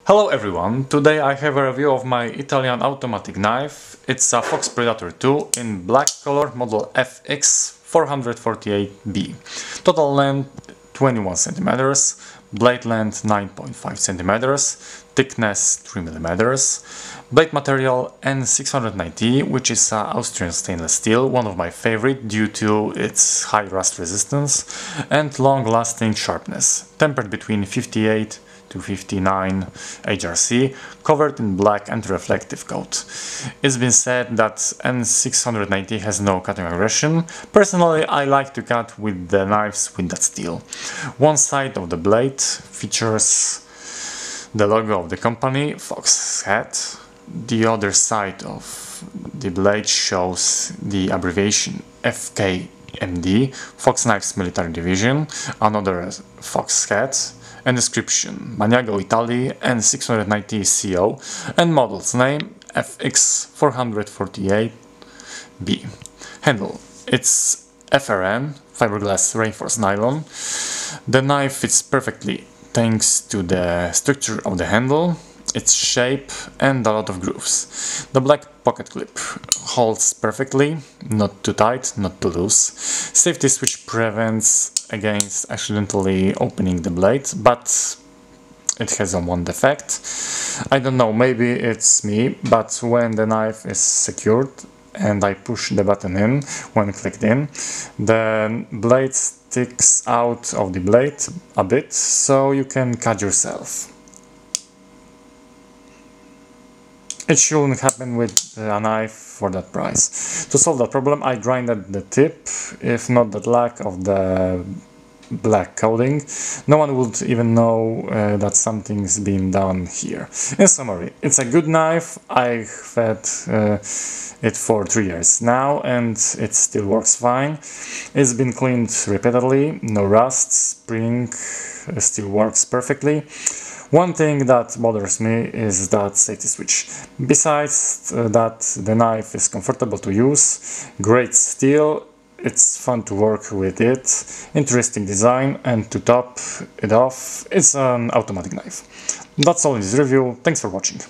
Hello everyone, today I have a review of my Italian automatic knife. It's a Fox Predator 2 in black color, model FX448B. Total length 21 cm, blade length 9.5 cm, thickness 3 mm, blade material N690, which is Austrian stainless steel, one of my favorite due to its high rust resistance and long-lasting sharpness, tempered between 58 to 59 HRC, covered in black anti-reflective coat. It's been said that N690 has no cutting aggression. Personally, I like to cut with the knives with that steel. One side of the blade features the logo of the company, Fox head. The other side of the blade shows the abbreviation FKMD, Fox Knives Military Division, another Fox head, and description Maniago Italy N690 CO, and model's name FX448B. Handle, it's FRN, fiberglass reinforced nylon. The knife fits perfectly thanks to the structure of the handle, its shape and a lot of grooves. The black pocket clip holds perfectly, not too tight, not too loose. Safety switch prevents against accidentally opening the blade, but it has one defect. I don't know, maybe it's me, but when the knife is secured and I push the button in, when clicked in, the blade sticks out of the blade a bit, so you can cut yourself. It shouldn't happen with a knife for that price. To solve that problem, I grinded the tip. If not the lack of the black coating, no one would even know that something's been done here. In summary, it's a good knife. I've had it for 3 years now and it still works fine. It's been cleaned repeatedly, no rust, spring still works perfectly. One thing that bothers me is that safety switch. Besides that, the knife is comfortable to use, great steel, it's fun to work with it, interesting design, and to top it off, it's an automatic knife. That's all in this review, thanks for watching.